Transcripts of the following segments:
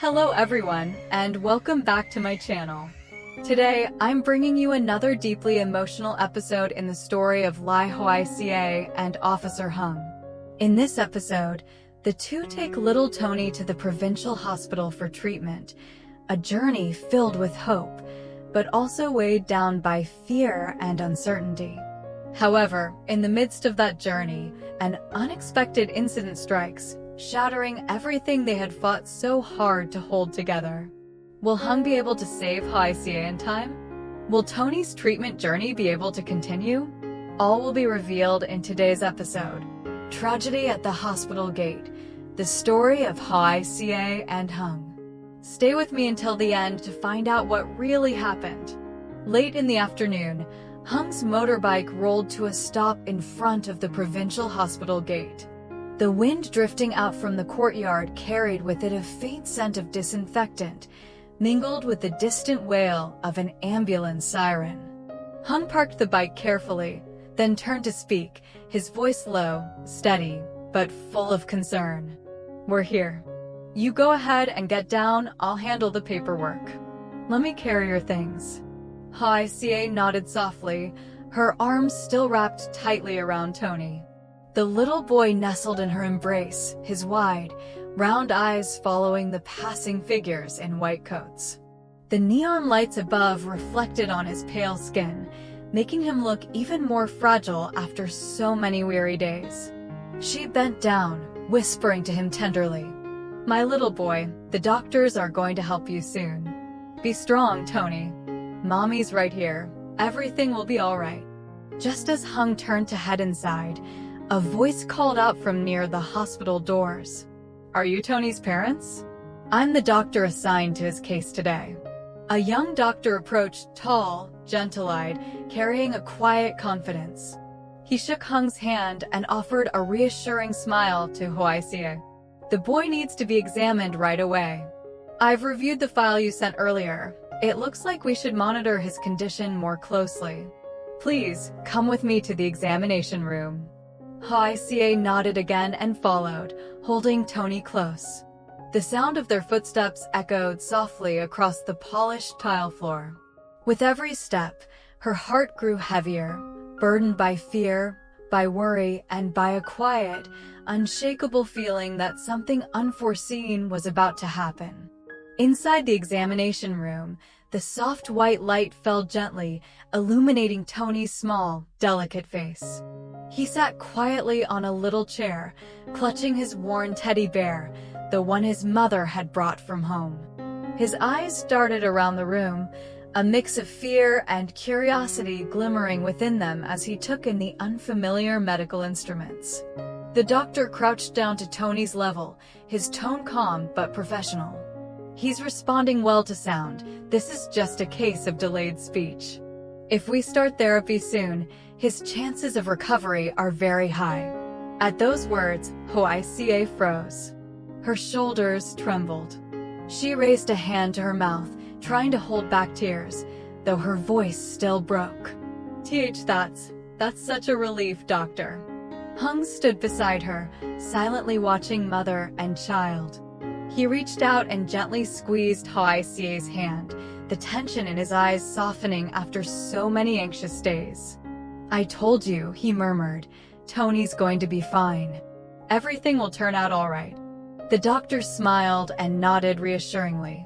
Hello everyone, and welcome back to my channel. Today, I'm bringing you another deeply emotional episode in the story of Ly Hoai Ca and Officer Hùng. In this episode, the two take little Tony to the provincial hospital for treatment, a journey filled with hope, but also weighed down by fear and uncertainty. However, in the midst of that journey, an unexpected incident strikes, shattering everything they had fought so hard to hold together. Will Hùng be able to save Hoai Ca in time? Will Tony's treatment journey be able to continue? All will be revealed in today's episode. Tragedy at the Hospital Gate, the story of Hoai Ca and Hùng. Stay with me until the end to find out what really happened. Late in the afternoon, Hung's motorbike rolled to a stop in front of the provincial hospital gate. The wind drifting out from the courtyard carried with it a faint scent of disinfectant, mingled with the distant wail of an ambulance siren. Hùng parked the bike carefully, then turned to speak, his voice low, steady, but full of concern. "We're here. You go ahead and get down, I'll handle the paperwork. Let me carry your things." Hoai Ca nodded softly, her arms still wrapped tightly around Tony. The little boy nestled in her embrace, his wide, round eyes following the passing figures in white coats. The neon lights above reflected on his pale skin, making him look even more fragile after so many weary days. She bent down, whispering to him tenderly, "My little boy, the doctors are going to help you soon. Be strong, Tony. Mommy's right here. Everything will be all right." Just as Hùng turned to head inside, a voice called out from near the hospital doors. "Are you Tony's parents? I'm the doctor assigned to his case today." A young doctor approached, tall, gentle-eyed, carrying a quiet confidence. He shook Hung's hand and offered a reassuring smile to Hoai Ca. "The boy needs to be examined right away. I've reviewed the file you sent earlier. It looks like we should monitor his condition more closely. Please, come with me to the examination room." Hoai Ca nodded again and followed, holding Tony close. The sound of their footsteps echoed softly across the polished tile floor. With every step, her heart grew heavier, burdened by fear, by worry, and by a quiet, unshakable feeling that something unforeseen was about to happen. Inside the examination room, the soft white light fell gently, illuminating Tony's small, delicate face. He sat quietly on a little chair, clutching his worn teddy bear, the one his mother had brought from home. His eyes darted around the room, a mix of fear and curiosity glimmering within them as he took in the unfamiliar medical instruments. The doctor crouched down to Tony's level, his tone calm but professional. "He's responding well to sound. This is just a case of delayed speech. If we start therapy soon, his chances of recovery are very high." At those words, Hoai Ca froze. Her shoulders trembled. She raised a hand to her mouth, trying to hold back tears, though her voice still broke. That's such a relief, doctor." Hùng stood beside her, silently watching mother and child. He reached out and gently squeezed Hoai Ca's hand, the tension in his eyes softening after so many anxious days. "I told you," he murmured, "Tony's going to be fine. Everything will turn out all right." The doctor smiled and nodded reassuringly.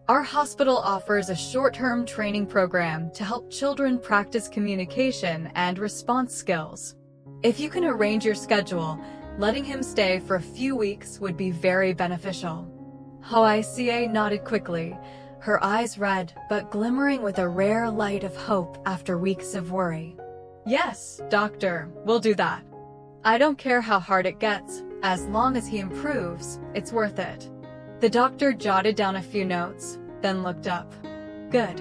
"Our hospital offers a short-term training program to help children practice communication and response skills. If you can arrange your schedule, letting him stay for a few weeks would be very beneficial." Hoai Ca nodded quickly, her eyes red but glimmering with a rare light of hope after weeks of worry. "Yes, doctor, we'll do that. I don't care how hard it gets, as long as he improves, it's worth it." The doctor jotted down a few notes, then looked up. "Good.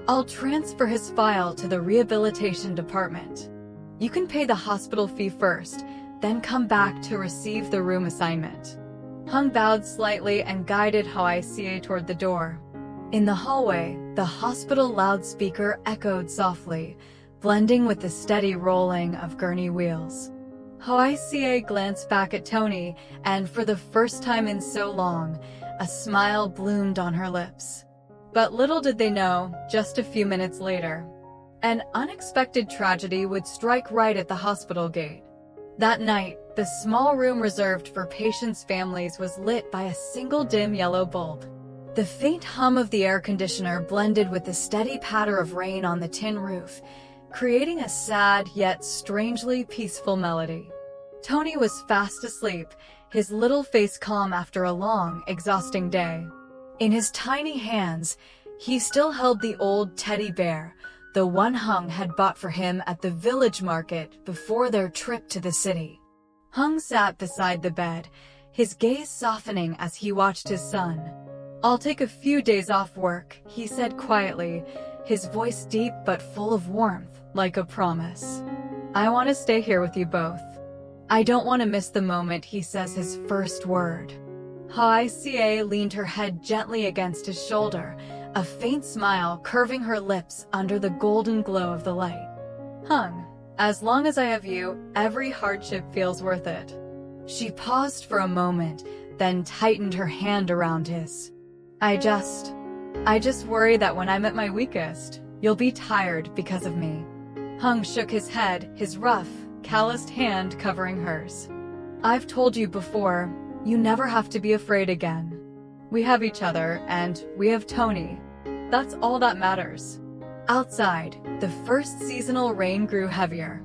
I'll transfer his file to the rehabilitation department. You can pay the hospital fee first, then come back to receive the room assignment." Hùng bowed slightly and guided Hoai Ca toward the door. In the hallway, the hospital loudspeaker echoed softly, blending with the steady rolling of gurney wheels. Hoai Ca glanced back at Tony, and for the first time in so long, A smile bloomed on her lips. But little did they know, just a few minutes later, an unexpected tragedy would strike right at the hospital gate. That night, the small room reserved for patients' families was lit by a single dim yellow bulb. The faint hum of the air conditioner blended with the steady patter of rain on the tin roof, creating a sad yet strangely peaceful melody. Tony was fast asleep, his little face calm after a long, exhausting day. In his tiny hands, he still held the old teddy bear, the one Hung had bought for him at the village market before their trip to the city. Hung sat beside the bed, his gaze softening as he watched his son. "I'll take a few days off work," he said quietly, his voice deep but full of warmth, like a promise. "I want to stay here with you both. I don't want to miss the moment he says his first word." Hoai Ca leaned her head gently against his shoulder, a faint smile curving her lips under the golden glow of the light. "Hung, as long as I have you, every hardship feels worth it." She paused for a moment, then tightened her hand around his. I just worry that when I'm at my weakest, you'll be tired because of me." Hung shook his head, his rough, calloused hand covering hers. "I've told you before, you never have to be afraid again. We have each other, and we have Tony. That's all that matters." Outside, the first seasonal rain grew heavier.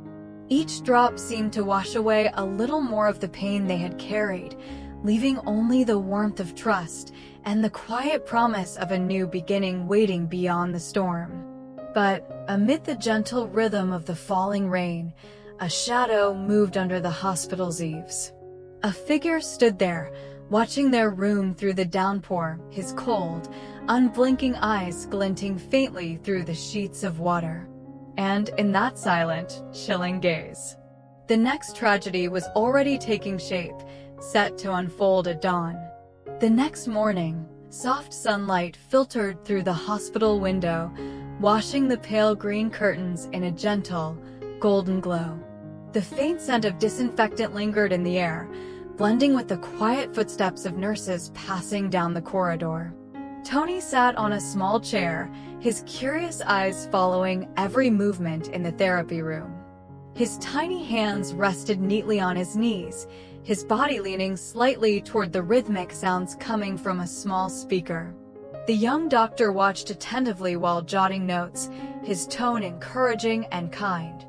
Each drop seemed to wash away a little more of the pain they had carried, leaving only the warmth of trust and the quiet promise of a new beginning waiting beyond the storm. But amid the gentle rhythm of the falling rain, a shadow moved under the hospital's eaves. A figure stood there, watching their room through the downpour, his cold, unblinking eyes glinting faintly through the sheets of water. And in that silent, chilling gaze, the next tragedy was already taking shape, set to unfold at dawn. The next morning, soft sunlight filtered through the hospital window, washing the pale green curtains in a gentle, golden glow. The faint scent of disinfectant lingered in the air, blending with the quiet footsteps of nurses passing down the corridor. Tony sat on a small chair, his curious eyes following every movement in the therapy room. His tiny hands rested neatly on his knees, his body leaning slightly toward the rhythmic sounds coming from a small speaker. The young doctor watched attentively while jotting notes, his tone encouraging and kind.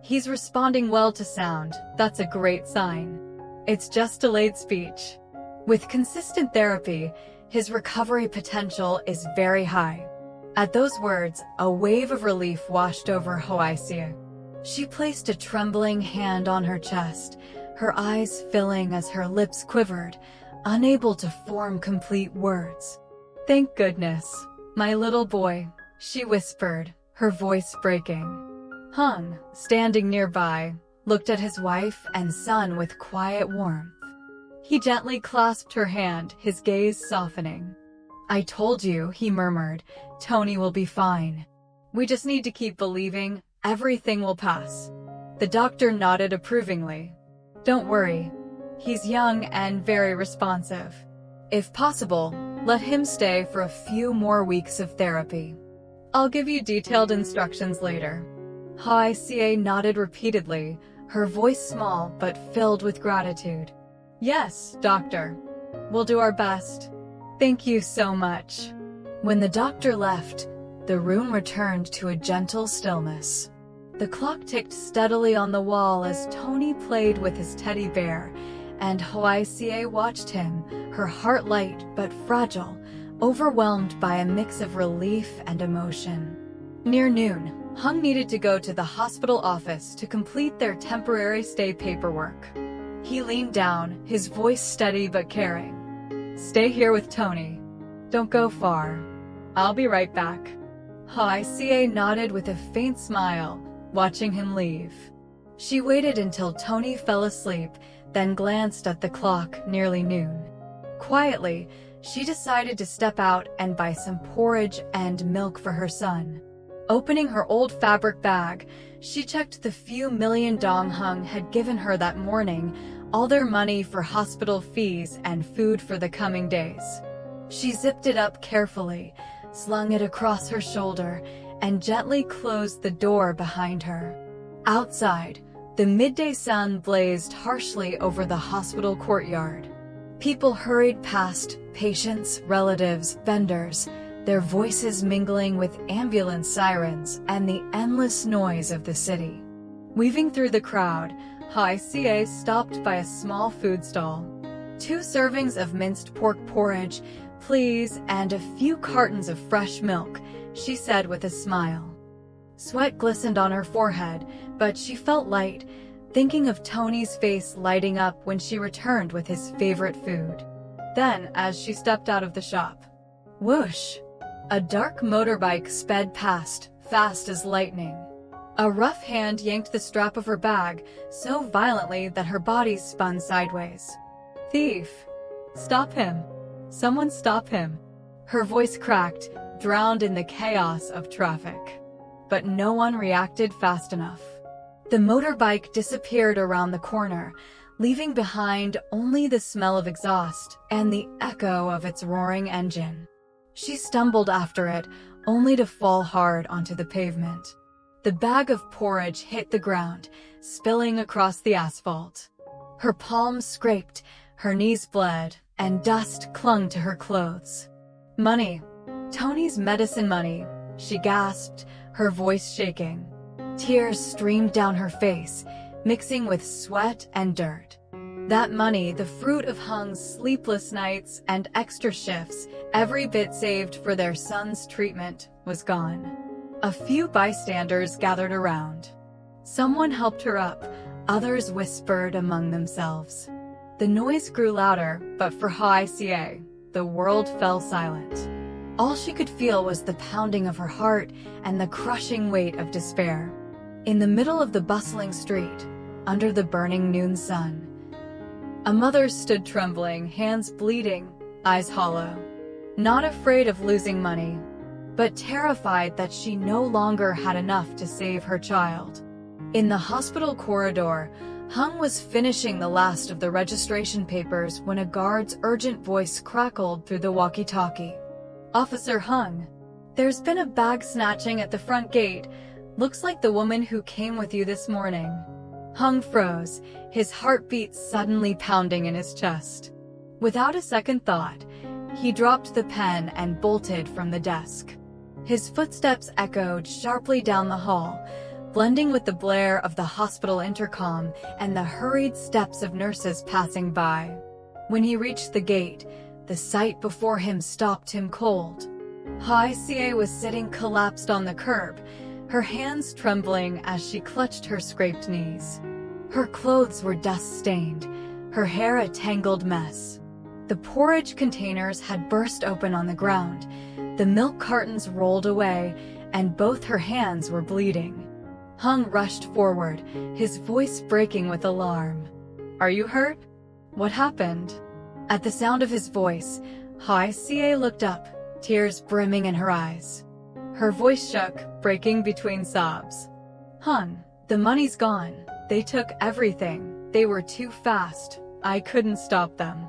"He's responding well to sound, that's a great sign. It's just delayed speech. With consistent therapy, his recovery potential is very high." At those words, a wave of relief washed over Hoai Ca. She placed a trembling hand on her chest, her eyes filling as her lips quivered, unable to form complete words. "Thank goodness, my little boy," she whispered, her voice breaking. Hung, standing nearby, looked at his wife and son with quiet warmth. He gently clasped her hand, his gaze softening. "I told you," he murmured, "Tony will be fine. We just need to keep believing, everything will pass." The doctor nodded approvingly. "Don't worry. He's young and very responsive. If possible, let him stay for a few more weeks of therapy. I'll give you detailed instructions later." Hoai Ca nodded repeatedly, her voice small but filled with gratitude. "Yes, doctor. We'll do our best. Thank you so much." When the doctor left, the room returned to a gentle stillness. The clock ticked steadily on the wall as Tony played with his teddy bear, and Hoai Ca watched him, her heart light but fragile, overwhelmed by a mix of relief and emotion. Near noon, Hung needed to go to the hospital office to complete their temporary stay paperwork. He leaned down, his voice steady but caring. "Stay here with Tony. Don't go far. I'll be right back." Hoai Ca nodded with a faint smile, watching him leave. She waited until Tony fell asleep, then glanced at the clock, nearly noon. Quietly, she decided to step out and buy some porridge and milk for her son. Opening her old fabric bag, she checked the few million dong Hung had given her that morning, all their money for hospital fees and food for the coming days. She zipped it up carefully, slung it across her shoulder, and gently closed the door behind her. Outside, the midday sun blazed harshly over the hospital courtyard. People hurried past, patients, relatives, vendors, their voices mingling with ambulance sirens and the endless noise of the city. Weaving through the crowd, Hoai Ca stopped by a small food stall. 2 servings of minced pork porridge, please, and a few cartons of fresh milk, she said with a smile. Sweat glistened on her forehead, but she felt light, thinking of Tony's face lighting up when she returned with his favorite food. Then, as she stepped out of the shop, whoosh! A dark motorbike sped past, fast as lightning. A rough hand yanked the strap of her bag so violently that her body spun sideways. "Thief! Stop him! Someone stop him!" Her voice cracked, drowned in the chaos of traffic. But no one reacted fast enough. The motorbike disappeared around the corner, leaving behind only the smell of exhaust and the echo of its roaring engine. She stumbled after it, only to fall hard onto the pavement. The bag of porridge hit the ground, spilling across the asphalt. Her palms scraped, her knees bled, and dust clung to her clothes. "Money. Tony's medicine money," she gasped, her voice shaking. Tears streamed down her face, mixing with sweat and dirt. That money, the fruit of Hung's sleepless nights and extra shifts, every bit saved for their son's treatment, was gone. A few bystanders gathered around. Someone helped her up, others whispered among themselves. The noise grew louder, but for Hoai Ca, the world fell silent. All she could feel was the pounding of her heart and the crushing weight of despair. In the middle of the bustling street, under the burning noon sun, a mother stood trembling, hands bleeding, eyes hollow. Not afraid of losing money, but terrified that she no longer had enough to save her child. In the hospital corridor, Hung was finishing the last of the registration papers when a guard's urgent voice crackled through the walkie-talkie. "Officer Hung, there's been a bag snatching at the front gate. Looks like the woman who came with you this morning." Hung froze, his heartbeat suddenly pounding in his chest. Without a second thought, he dropped the pen and bolted from the desk. His footsteps echoed sharply down the hall, blending with the blare of the hospital intercom and the hurried steps of nurses passing by. When he reached the gate, the sight before him stopped him cold. Hoai Ca was sitting collapsed on the curb, her hands trembling as she clutched her scraped knees. Her clothes were dust-stained, her hair a tangled mess. The porridge containers had burst open on the ground, the milk cartons rolled away, and both her hands were bleeding. Hung rushed forward, his voice breaking with alarm. "Are you hurt? What happened?" At the sound of his voice, Hoai Ca looked up, tears brimming in her eyes. Her voice shook, breaking between sobs. "Hung, the money's gone. They took everything. They were too fast. I couldn't stop them."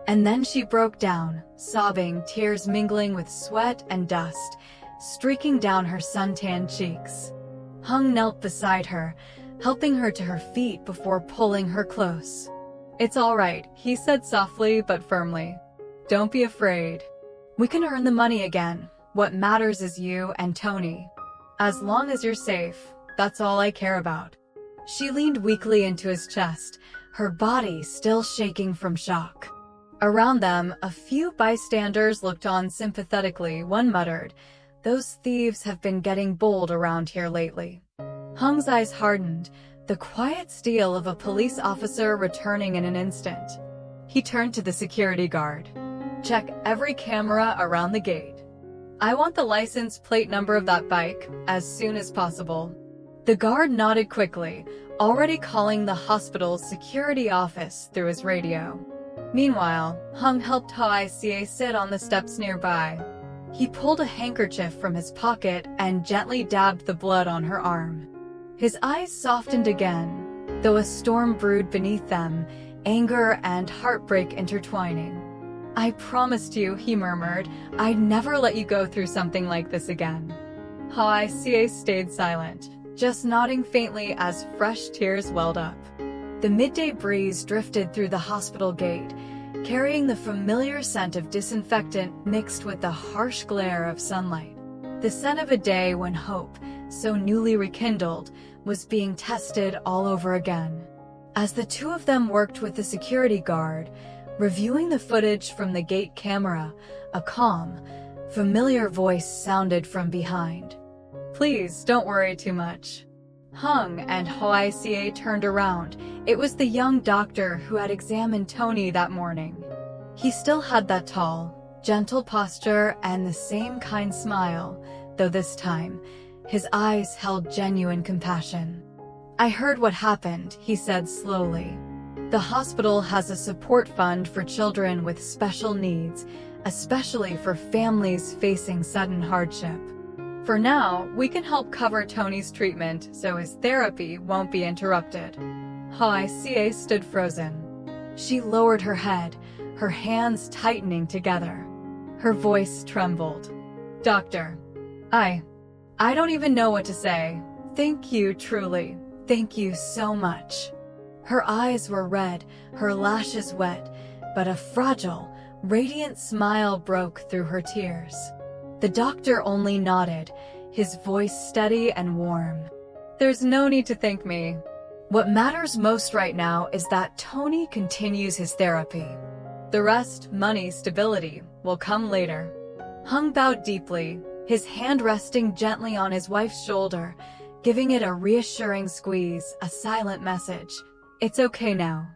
And then she broke down, sobbing, tears mingling with sweat and dust, streaking down her suntanned cheeks. Hung knelt beside her, helping her to her feet before pulling her close. "It's all right," he said softly but firmly. "Don't be afraid. We can earn the money again. What matters is you and Tony. As long as you're safe, that's all I care about." She leaned weakly into his chest, her body still shaking from shock. Around them, a few bystanders looked on sympathetically. One muttered, "Those thieves have been getting bold around here lately." Hung's eyes hardened, the quiet steel of a police officer returning in an instant. He turned to the security guard. "Check every camera around the gate. I want the license plate number of that bike as soon as possible." The guard nodded quickly, already calling the hospital's security office through his radio. Meanwhile, Hung helped Hoai Ca sit on the steps nearby. He pulled a handkerchief from his pocket and gently dabbed the blood on her arm. His eyes softened again, though a storm brewed beneath them, anger and heartbreak intertwining. I promised you, he murmured, I'd never let you go through something like this again. Hoai Ca stayed silent, just nodding faintly as fresh tears welled up. The midday breeze drifted through the hospital gate, carrying the familiar scent of disinfectant mixed with the harsh glare of sunlight. The scent of a day when hope, so newly rekindled, was being tested all over again. As the two of them worked with the security guard, reviewing the footage from the gate camera, a calm, familiar voice sounded from behind. Please don't worry too much. Hung and Hoai Ca turned around. It was the young doctor who had examined Tony that morning. He still had that tall, gentle posture and the same kind smile, though this time, his eyes held genuine compassion. I heard what happened, he said slowly. The hospital has a support fund for children with special needs, especially for families facing sudden hardship. For now, we can help cover Tony's treatment so his therapy won't be interrupted. Hoai Ca stood frozen. She lowered her head, her hands tightening together. Her voice trembled. Doctor, I don't even know what to say. Thank you, truly. Thank you so much. Her eyes were red, her lashes wet, but a fragile, radiant smile broke through her tears. The doctor only nodded, his voice steady and warm. There's no need to thank me. What matters most right now is that Tony continues his therapy. The rest, money, stability, will come later. Hung bowed deeply, his hand resting gently on his wife's shoulder, giving it a reassuring squeeze, a silent message. It's okay now.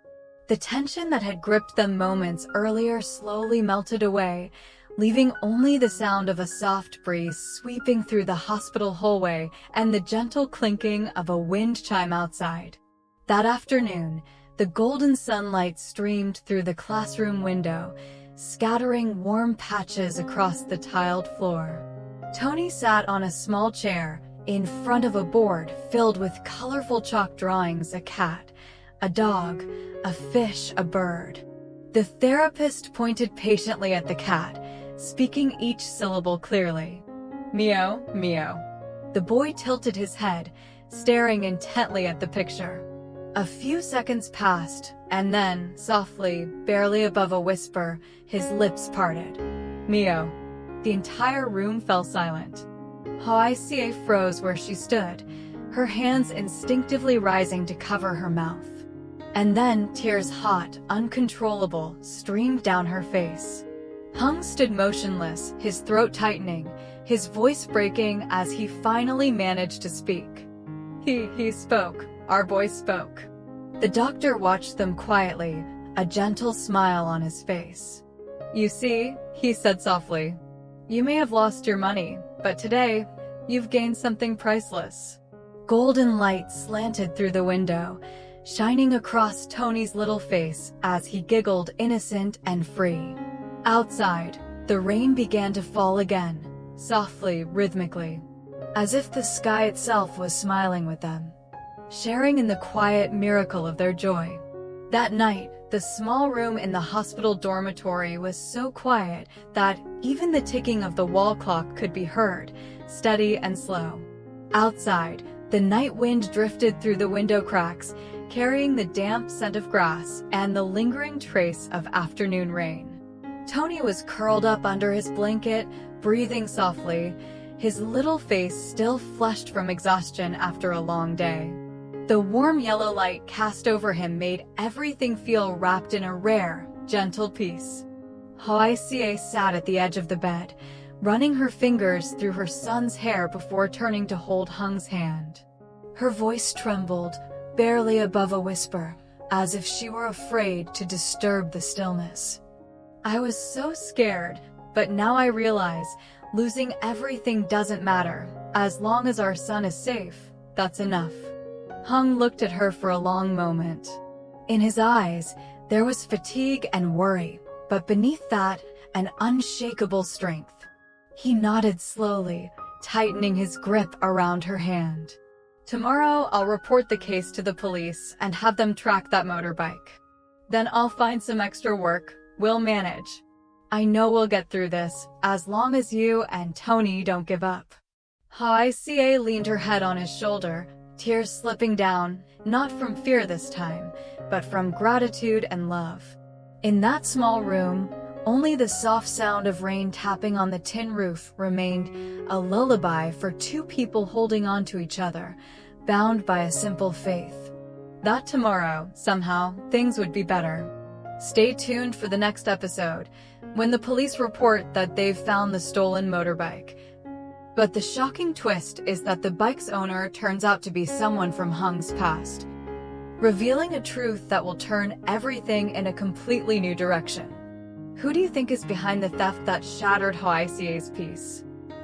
The tension that had gripped them moments earlier slowly melted away, leaving only the sound of a soft breeze sweeping through the hospital hallway and the gentle clinking of a wind chime outside. That afternoon, the golden sunlight streamed through the classroom window, scattering warm patches across the tiled floor. Tony sat on a small chair, in front of a board filled with colorful chalk drawings: a cat, a dog, a fish, a bird. The therapist pointed patiently at the cat, speaking each syllable clearly. Meow, meow. The boy tilted his head, staring intently at the picture. A few seconds passed, and then, softly, barely above a whisper, his lips parted. Meow. The entire room fell silent. Hoai Ca froze where she stood, her hands instinctively rising to cover her mouth. And then, tears hot, uncontrollable, streamed down her face. Hung stood motionless, his throat tightening, his voice breaking as he finally managed to speak. He spoke. Our boy spoke. The doctor watched them quietly, a gentle smile on his face. You see, he said softly, you may have lost your money, but today, you've gained something priceless. Golden light slanted through the window, shining across Tony's little face as he giggled, innocent and free. Outside, the rain began to fall again, softly, rhythmically, as if the sky itself was smiling with them, sharing in the quiet miracle of their joy. That night, the small room in the hospital dormitory was so quiet that even the ticking of the wall clock could be heard, steady and slow. Outside, the night wind drifted through the window cracks, carrying the damp scent of grass and the lingering trace of afternoon rain. Tony was curled up under his blanket, breathing softly, his little face still flushed from exhaustion after a long day. The warm yellow light cast over him made everything feel wrapped in a rare, gentle peace. Hoai Ca sat at the edge of the bed, running her fingers through her son's hair before turning to hold Hung's hand. Her voice trembled, barely above a whisper, as if she were afraid to disturb the stillness. I was so scared, but now I realize losing everything doesn't matter. As long as our son is safe, that's enough. Hung looked at her for a long moment. In his eyes, there was fatigue and worry, but beneath that, an unshakable strength. He nodded slowly, tightening his grip around her hand. Tomorrow, I'll report the case to the police and have them track that motorbike. Then I'll find some extra work. We'll manage. I know we'll get through this, as long as you and Tony don't give up. Hoai Ca leaned her head on his shoulder, tears slipping down, not from fear this time, but from gratitude and love. In that small room, only the soft sound of rain tapping on the tin roof remained, a lullaby for two people holding on to each other, bound by a simple faith that tomorrow, somehow, things would be better. Stay tuned for the next episode, when the police report that they've found the stolen motorbike. But the shocking twist is that the bike's owner turns out to be someone from Hung's past, revealing a truth that will turn everything in a completely new direction. Who do you think is behind the theft that shattered Hoai Ca's peace?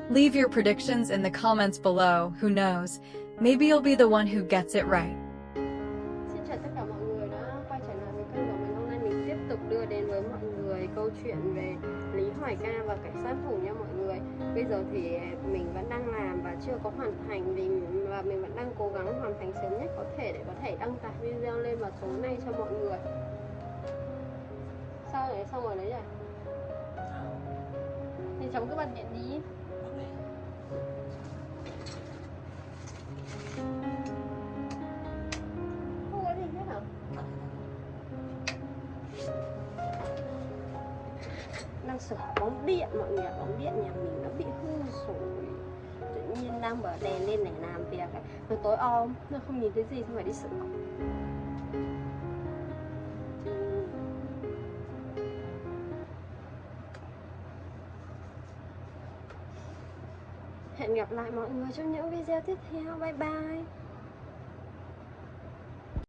Leave your predictions in the comments below. Who knows, maybe you'll be the one who gets it right. Xin chào tất cả mọi người đã quay trở lại với kênh của mình. Hôm nay mình tiếp tục đưa đến với mọi người câu chuyện về Ly Hoai Ca và cảnh sát Hùng nha mọi người. Bây giờ thì mình vẫn đang làm và chưa có hoàn thành và mình vẫn đang cố gắng hoàn thành sớm nhất có thể để có thể đăng tải video lên vào tối nay cho mọi người. Sao rồi? Xong rồi đấy rồi. Thì chấm cứ bật điện đi. Không có gì hết hả? Đang sửa bóng điện mọi người. Bóng điện nhà mình nó bị hư rồi. Tự nhiên đang mở đèn lên để làm việc. Nó tối om, nó không nhìn thấy gì, xong phải đi sửa. Hẹn gặp lại mọi người trong những video tiếp theo. Bye bye.